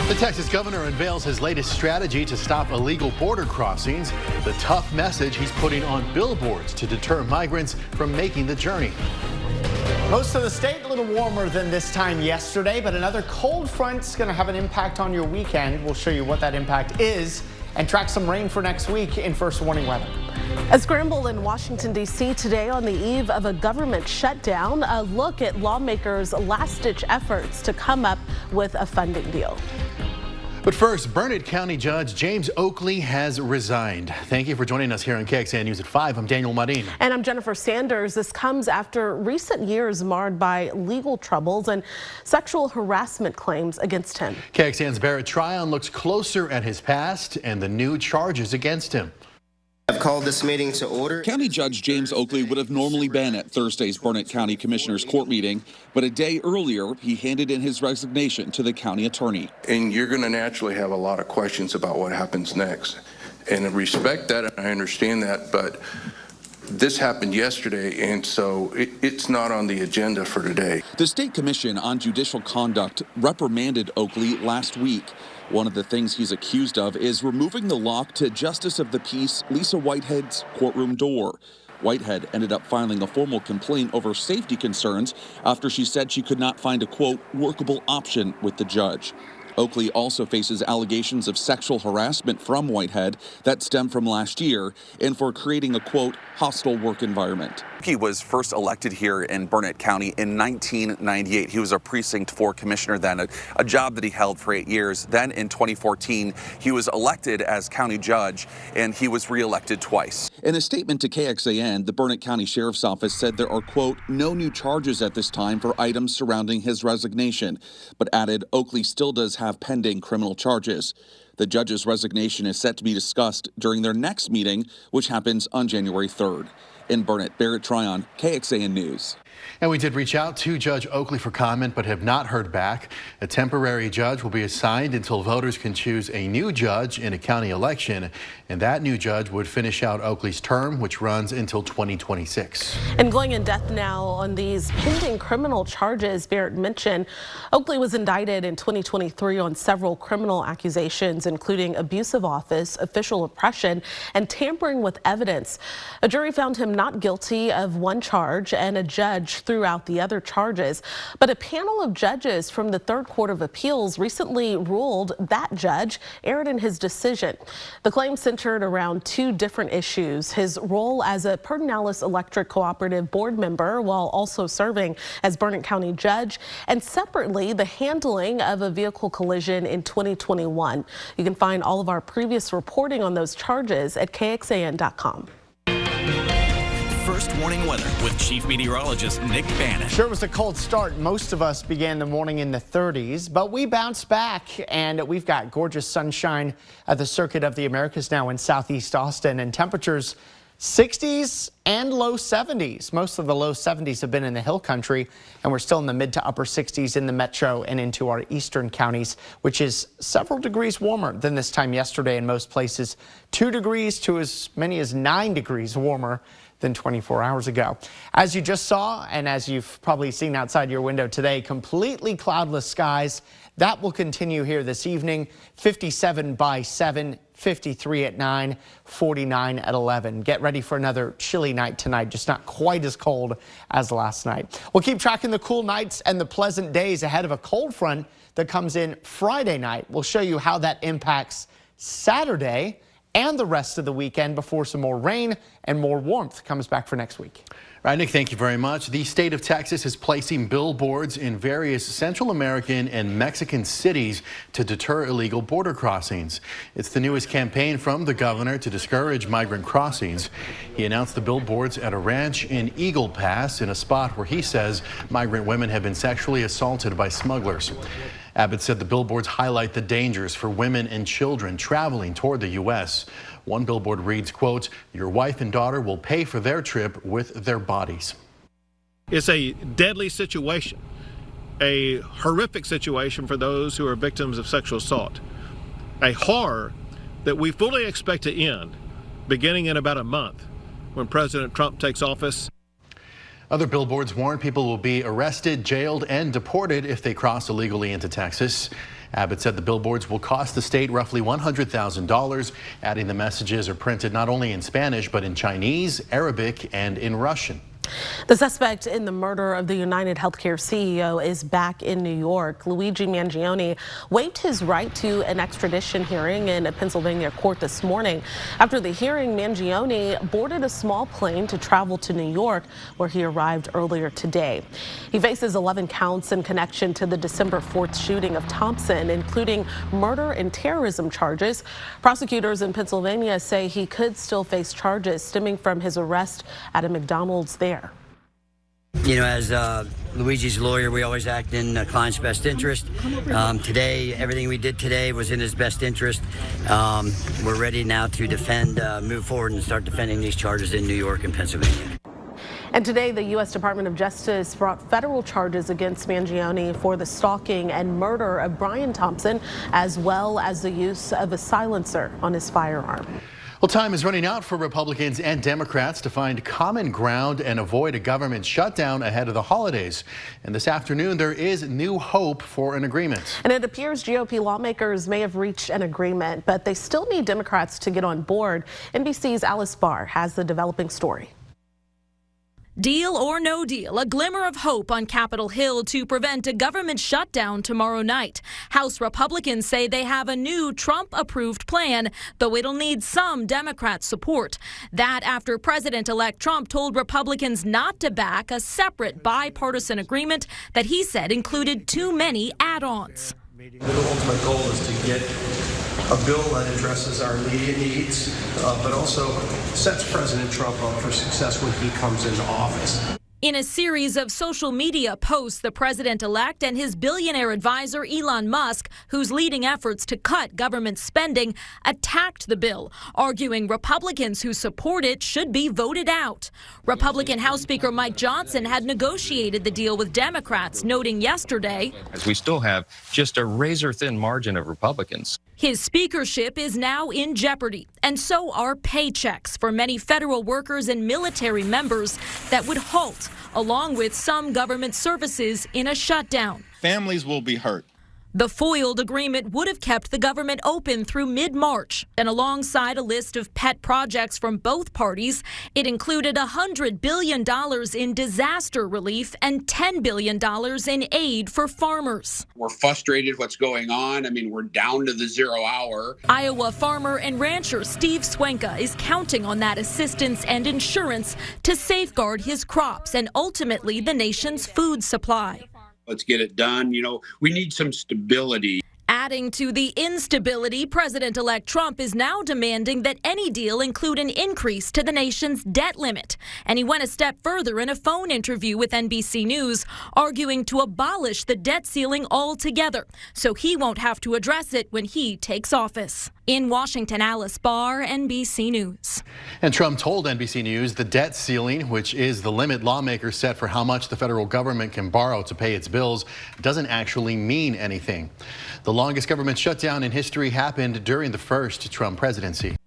The Texas governor unveils his latest strategy to stop illegal border crossings, the tough message he's putting on billboards to deter migrants from making the journey. Most of the state a little warmer than this time yesterday, but another cold front's going to have an impact on your weekend. We'll show you what that impact is and track some rain for next week in First Warning Weather. A scramble in Washington, D.C. today on the eve of a government shutdown. A look at lawmakers' last-ditch efforts to come up with a funding deal. But first, Burnett County Judge James Oakley has resigned. Thank you for joining us here on KXAN News at 5. I'm Daniel Marin. And I'm Jennifer Sanders. This comes after recent years marred by legal troubles and sexual harassment claims against him. KXAN's Barrett Tryon looks closer at his past and the new charges against him. I've called this meeting to order. County Judge James Oakley would have normally been at Thursday's Burnett County Commissioners Court meeting, but a day earlier, he handed in his resignation to the county attorney. And you're going to naturally have a lot of questions about what happens next. And I respect that, and I understand that, but this happened yesterday, and so it's not on the agenda for today. The State Commission on Judicial Conduct reprimanded Oakley last week. One of the things he's accused of is removing the lock to Justice of the Peace Lisa Whitehead's courtroom door. Whitehead ended up filing a formal complaint over safety concerns after she said she could not find a, quote, workable option with the judge. Oakley also faces allegations of sexual harassment from Whitehead that stem from last year and for creating a, quote, hostile work environment. He was first elected here in Burnett County in 1998. He was a Precinct 4 commissioner then, a job that he held for 8 years. Then in 2014, he was elected as county judge, and he was reelected twice. In a statement to KXAN, the Burnett County Sheriff's Office said there are, quote, no new charges at this time for items surrounding his resignation, but added Oakley still does have pending criminal charges. The judge's resignation is set to be discussed during their next meeting, which happens on January 3rd. In Burnett, Barrett Tryon, KXAN News. And we did reach out to Judge Oakley for comment, but have not heard back. A temporary judge will be assigned until voters can choose a new judge in a county election, and that new judge would finish out Oakley's term, which runs until 2026. And going in depth now on these pending criminal charges Barrett mentioned, Oakley was indicted in 2023 on several criminal accusations, including abuse of office, official oppression, and tampering with evidence. A jury found him not guilty of one charge, and a judge threw out the other charges. But a panel of judges from the Third Court of Appeals recently ruled that judge erred in his decision. The claim centered around two different issues: his role as a Pedernales Electric Cooperative board member while also serving as Burnett County judge, and separately the handling of a vehicle collision in 2021. You can find all of our previous reporting on those charges at KXAN.com. First Warning Weather with Chief Meteorologist Nick Bannon. Sure was a cold start. Most of us began the morning in the 30s, but we bounced back, and we've got gorgeous sunshine at the Circuit of the Americas now in southeast Austin, and temperatures 60s and low 70s. Most of the low 70s have been in the hill country, and we're still in the mid to upper 60s in the metro and into our eastern counties, which is several degrees warmer than this time yesterday in most places. 2 degrees to as many as 9 degrees warmer than 24 hours ago. As you just saw, and as you've probably seen outside your window today, completely cloudless skies. That will continue here this evening. 57 by 7, 53 at 9, 49 at 11. Get ready for another chilly night tonight, just not quite as cold as last night. We'll keep tracking the cool nights and the pleasant days ahead of a cold front that comes in Friday night. We'll show you how that impacts Saturday and the rest of the weekend before some more rain and more warmth comes back for next week. All right, Nick, thank you very much. The state of Texas is placing billboards in various Central American and Mexican cities to deter illegal border crossings. It's the newest campaign from the governor to discourage migrant crossings. He announced the billboards at a ranch in Eagle Pass, in a spot where he says migrant women have been sexually assaulted by smugglers. Abbott said the billboards highlight the dangers for women and children traveling toward the U.S. One billboard reads, quote, "Your wife and daughter will pay for their trip with their bodies." It's a deadly situation, a horrific situation for those who are victims of sexual assault, a horror that we fully expect to end beginning in about a month when President Trump takes office. Other billboards warn people will be arrested, jailed, and deported if they cross illegally into Texas. Abbott said the billboards will cost the state roughly $100,000, adding the messages are printed not only in Spanish, but in Chinese, Arabic, and in Russian. The suspect in the murder of the United Healthcare CEO is back in New York. Luigi Mangione waived his right to an extradition hearing in a Pennsylvania court this morning. After the hearing, Mangione boarded a small plane to travel to New York, where he arrived earlier today. He faces 11 counts in connection to the December 4th shooting of Thompson, including murder and terrorism charges. Prosecutors in Pennsylvania say he could still face charges stemming from his arrest at a McDonald's there. You know, as Luigi's lawyer, we always act in the client's best interest. Today, everything we did today was in his best interest. We're ready now to defend, move forward and start defending these charges in New York and Pennsylvania. And today, the U.S. Department of Justice brought federal charges against Mangione for the stalking and murder of Brian Thompson, as well as the use of a silencer on his firearm. Well, time is running out for Republicans and Democrats to find common ground and avoid a government shutdown ahead of the holidays. And this afternoon, there is new hope for an agreement. And it appears GOP lawmakers may have reached an agreement, but they still need Democrats to get on board. NBC's Alice Barr has the developing story. Deal or no deal, a glimmer of hope on Capitol Hill to prevent a government shutdown tomorrow night. House Republicans say they have a new Trump-approved plan, though it'll need some Democrat support. That after President-elect Trump told Republicans not to back a separate bipartisan agreement that he said included too many add-ons. The ultimate goal is to get a bill that addresses our immediate needs, but also sets President Trump up for success when he comes into office. In a series of social media posts, the president-elect and his billionaire advisor Elon Musk, who's leading efforts to cut government spending, attacked the bill, arguing Republicans who support it should be voted out. Republican House Speaker Mike Johnson had negotiated the deal with Democrats, noting yesterday, we still have just a razor-thin margin of Republicans. His speakership is now in jeopardy, and so are paychecks for many federal workers and military members that would halt, along with some government services in a shutdown. Families will be hurt. The foiled agreement would have kept the government open through mid-March. And alongside a list of pet projects from both parties, it included $100 billion in disaster relief and $10 billion in aid for farmers. We're frustrated what's going on. I mean, we're down to the 0 hour. Iowa farmer and rancher Steve Swenka is counting on that assistance and insurance to safeguard his crops and ultimately the nation's food supply. Let's get it done. You know, we need some stability. Adding to the instability, President-elect Trump is now demanding that any deal include an increase to the nation's debt limit. And he went a step further in a phone interview with NBC News, arguing to abolish the debt ceiling altogether, so he won't have to address it when he takes office. In Washington, Alice Barr, NBC News. And Trump told NBC News the debt ceiling, which is the limit lawmakers set for how much the federal government can borrow to pay its bills, doesn't actually mean anything. The longest government shutdown in history happened during the first Trump presidency.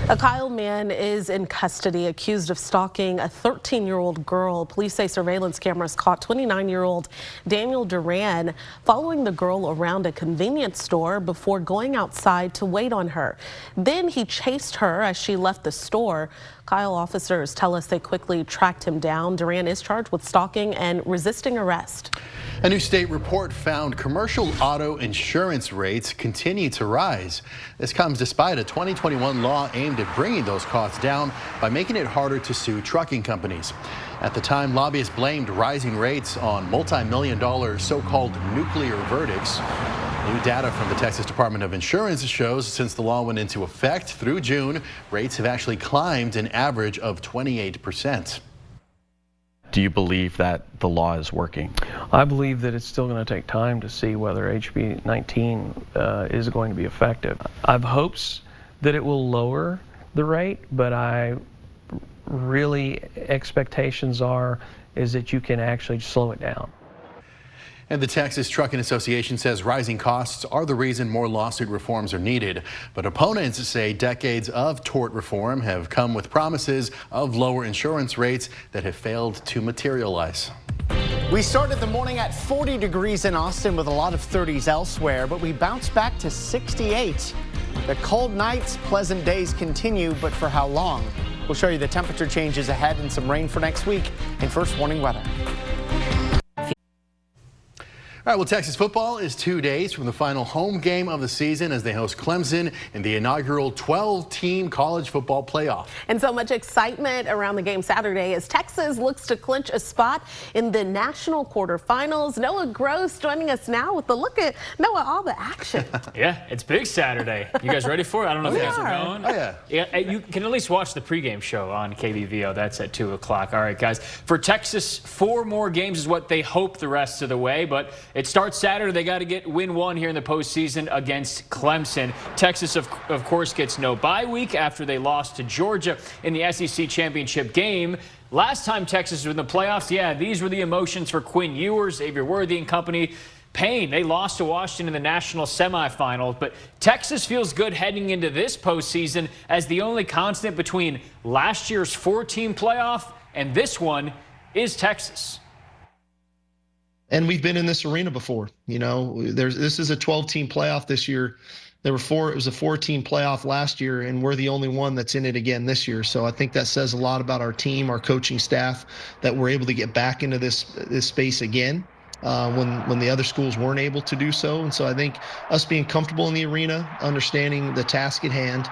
A Kyle man is in custody accused of stalking a 13-year-old girl. Police say surveillance cameras caught 29-year-old Daniel Duran following the girl around a convenience store before going outside to wait on her. Then he chased her as she left the store. Kyle officers tell us they quickly tracked him down. Duran is charged with stalking and resisting arrest. A new state report found commercial auto insurance rates continue to rise. This comes despite a 2021 law aimed at bringing those costs down by making it harder to sue trucking companies. At the time, lobbyists blamed rising rates on multi-million-dollar so-called nuclear verdicts. New data from the Texas Department of Insurance shows since the law went into effect through June, rates have actually climbed an average of 28%. Do you believe that the law is working? I believe that it's still going to take time to see whether HB 19 is going to be effective. I have hopes that it will lower the rate, but expectations is that you can actually slow it down. And the Texas Trucking Association says rising costs are the reason more lawsuit reforms are needed. But opponents say decades of tort reform have come with promises of lower insurance rates that have failed to materialize. We started the morning at 40 degrees in Austin with a lot of 30s elsewhere, but we bounced back to 68. The cold nights, pleasant days continue, but for how long? We'll show you the temperature changes ahead and some rain for next week in First Warning Weather. All right, well, Texas football is 2 days from the final home game of the season as they host Clemson in the inaugural 12-team college football playoff. And so much excitement around the game Saturday as Texas looks to clinch a spot in the national quarterfinals. Noah Gross joining us now with the look at, Noah, all the action. Yeah, it's big Saturday. You guys ready for it? I don't know if you guys are going. Oh, yeah. You can at least watch the pregame show on KBVO. That's at 2 o'clock. All right, guys. For Texas, 4 more games is what they hope the rest of the way, but it starts Saturday. They got to win one here in the postseason against Clemson. Texas, of course, gets no bye week after they lost to Georgia in the SEC championship game. Last time Texas was in the playoffs, yeah, these were the emotions for Quinn Ewers, Xavier Worthy and company. Pain. They lost to Washington in the national semifinals, but Texas feels good heading into this postseason as the only constant between last year's 4-team playoff and this one is Texas. And we've been in this arena before. You know, this is a 12-team playoff this year. There were 4. It was a 4-team playoff last year, and we're the only one that's in it again this year. So I think that says a lot about our team, our coaching staff, that we're able to get back into this space again when the other schools weren't able to do so. And so I think us being comfortable in the arena, understanding the task at hand.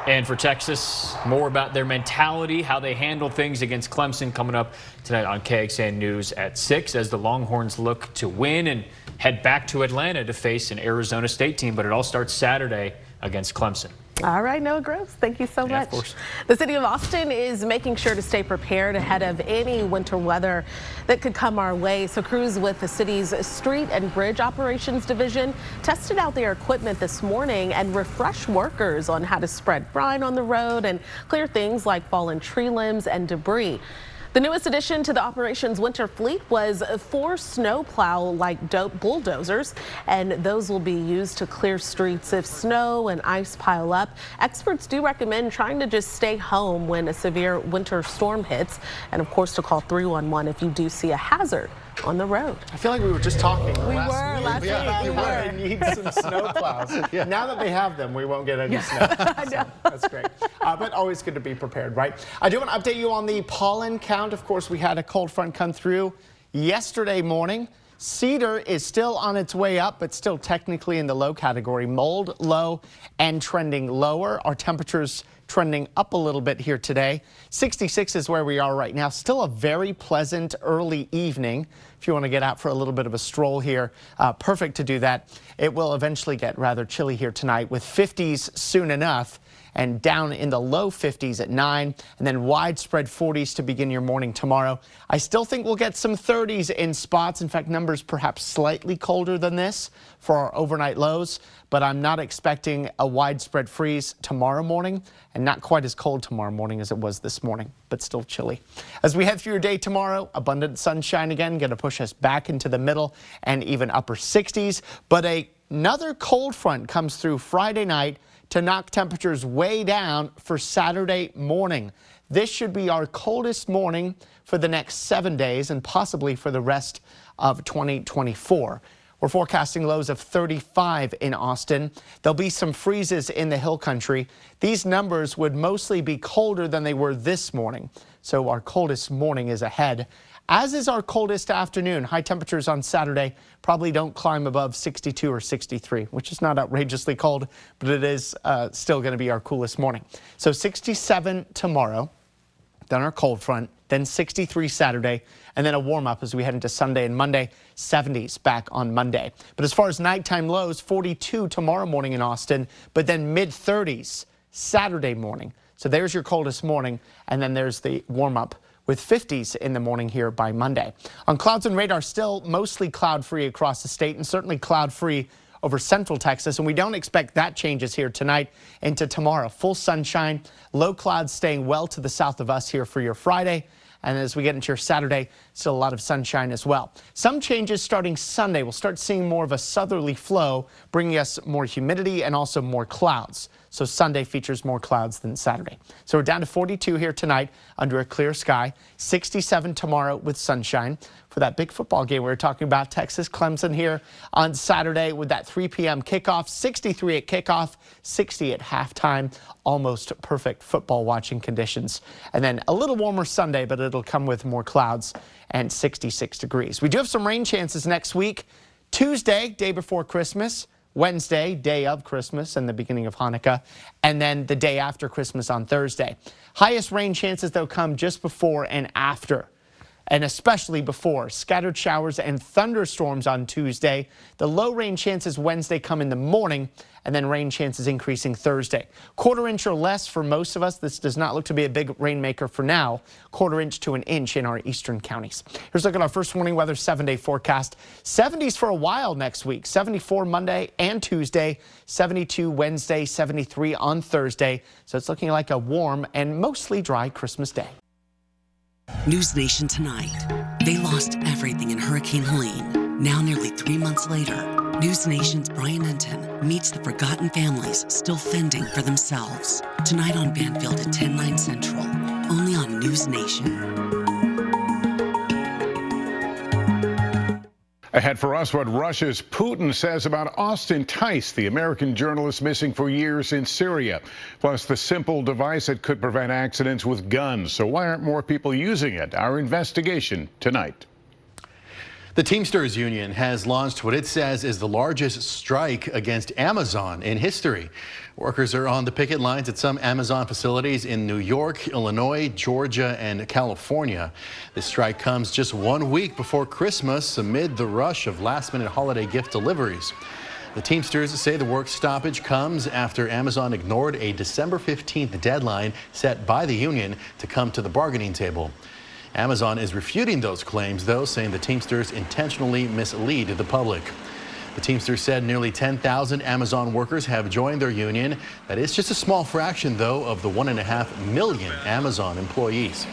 And for Texas, more about their mentality, how they handle things against Clemson coming up tonight on KXAN News at 6 as the Longhorns look to win and head back to Atlanta to face an Arizona State team. But it all starts Saturday against Clemson. All right, Noah Gross, thank you so much. Of course. The city of Austin is making sure to stay prepared ahead of any winter weather that could come our way. So crews with the city's Street and Bridge Operations Division tested out their equipment this morning and refreshed workers on how to spread brine on the road and clear things like fallen tree limbs and debris. The newest addition to the operations winter fleet was 4 snowplow-like bulldozers, and those will be used to clear streets if snow and ice pile up. Experts do recommend trying to just stay home when a severe winter storm hits, and of course to call 311 if you do see a hazard on the road. I feel like we were just talking last week. They need some snow plows. Yeah. Now that they have them, we won't get any snow. So that's great. But always good to be prepared, right? I do want to update you on the pollen count. Of course, we had a cold front come through yesterday morning. Cedar is still on its way up, but still technically in the low category. Mold, low, and trending lower. Our temperatures trending up a little bit here today. 66 is where we are right now. Still a very pleasant early evening. If you want to get out for a little bit of a stroll here, perfect to do that. It will eventually get rather chilly here tonight with 50s soon enough, and down in the low 50s at 9, and then widespread 40s to begin your morning tomorrow. I still think we'll get some 30s in spots. In fact, numbers perhaps slightly colder than this for our overnight lows, but I'm not expecting a widespread freeze tomorrow morning, and not quite as cold tomorrow morning as it was this morning, but still chilly. As we head through your day tomorrow, abundant sunshine again, going to push us back into the middle and even upper 60s, but another cold front comes through Friday night to knock temperatures way down for Saturday morning. This should be our coldest morning for the next 7 days and possibly for the rest of 2024. We're forecasting lows of 35 in Austin. There'll be some freezes in the hill country. These numbers would mostly be colder than they were this morning. So our coldest morning is ahead, as is our coldest afternoon. High temperatures on Saturday probably don't climb above 62 or 63, which is not outrageously cold, but it is still going to be our coolest morning. So 67 tomorrow, then our cold front, then 63 Saturday, and then a warm up as we head into Sunday and Monday, 70s back on Monday. But as far as nighttime lows, 42 tomorrow morning in Austin, but then mid 30s Saturday morning. So there's your coldest morning, and then there's the warm up with 50s in the morning here by Monday. On clouds and radar, still mostly cloud-free across the state and certainly cloud-free over central Texas, and we don't expect that changes here tonight into tomorrow. Full sunshine, low clouds staying well to the south of us here for your Friday. And as we get into your Saturday, Still a lot of sunshine as well. Some changes starting Sunday. We'll start seeing more of a southerly flow, bringing us more humidity and also more clouds. So Sunday features more clouds than Saturday. So we're down to 42 here tonight under a clear sky, 67 tomorrow with sunshine. For that big football game we were talking about, Texas-Clemson here on Saturday with that 3 p.m. kickoff, 63 at kickoff, 60 at halftime. Almost perfect football watching conditions. And then a little warmer Sunday, but it'll come with more clouds and 66 degrees. We do have some rain chances next week. Tuesday, day before Christmas. Wednesday, day of Christmas and the beginning of Hanukkah, and then the day after Christmas on Thursday. Highest rain chances, though, come just before and after, and especially before. Scattered showers and thunderstorms on Tuesday. The low rain chances Wednesday come in the morning, and then rain chances increasing Thursday. Quarter inch or less for most of us. This does not look to be a big rainmaker for now. Quarter inch to an inch in our eastern counties. Here's a look at our first warning weather 7-day forecast. 70s for a while next week. 74 Monday and Tuesday. 72 Wednesday, 73 on Thursday. So it's looking like a warm and mostly dry Christmas day. News Nation tonight. They lost everything in Hurricane Helene. Now, nearly 3 months later, News Nation's Brian Enton meets the forgotten families still fending for themselves. Tonight on Banfield at 10/9 Central, only on News Nation. Ahead for us, what Russia's Putin says about Austin Tice, the American journalist missing for years in Syria. Plus, the simple device that could prevent accidents with guns. So why aren't more people using it? Our investigation tonight. The Teamsters Union has launched what it says is the largest strike against Amazon in history. Workers are on the picket lines at some Amazon facilities in New York, Illinois, Georgia, and California. This strike comes just 1 week before Christmas amid the rush of last-minute holiday gift deliveries. The Teamsters say the work stoppage comes after Amazon ignored a December 15th deadline set by the union to come to the bargaining table. Amazon is refuting those claims, though, saying the Teamsters intentionally mislead the public. The Teamsters said nearly 10,000 Amazon workers have joined their union. That is just a small fraction, though, of the 1.5 million Amazon employees.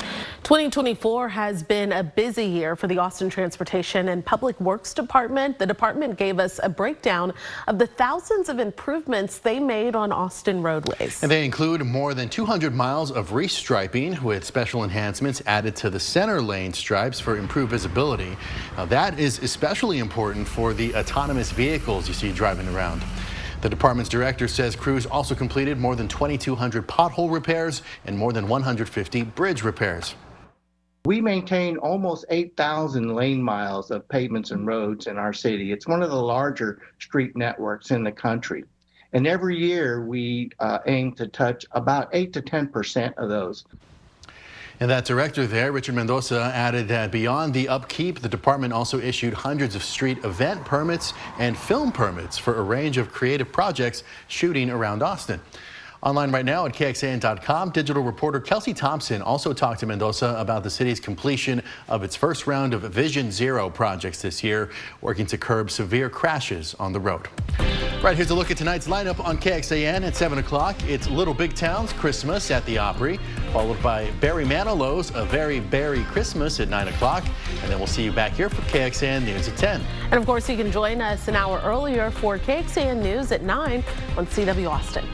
2024 has been a busy year for the Austin Transportation and Public Works Department. The department gave us a breakdown of the thousands of improvements they made on Austin roadways. And they include more than 200 miles of restriping with special enhancements added to the center lane stripes for improved visibility. Now, that is especially important for the autonomous vehicles you see driving around. The department's director says crews also completed more than 2,200 pothole repairs and more than 150 bridge repairs. We maintain almost 8,000 lane miles of pavements and roads in our city. It's one of the larger street networks in the country. And every year we aim to touch about 8 to 10% of those. And that director there, Richard Mendoza, added that beyond the upkeep, the department also issued hundreds of street event permits and film permits for a range of creative projects shooting around Austin. Online right now at KXAN.com, digital reporter Kelsey Thompson also talked to Mendoza about the city's completion of its first round of Vision Zero projects this year, working to curb severe crashes on the road. Right, here's a look at tonight's lineup on KXAN at 7 o'clock. It's Little Big Town's Christmas at the Opry, followed by Barry Manilow's A Very Berry Christmas at 9 o'clock. And then we'll see you back here for KXAN News at 10. And of course, you can join us an hour earlier for KXAN News at 9 on CW Austin.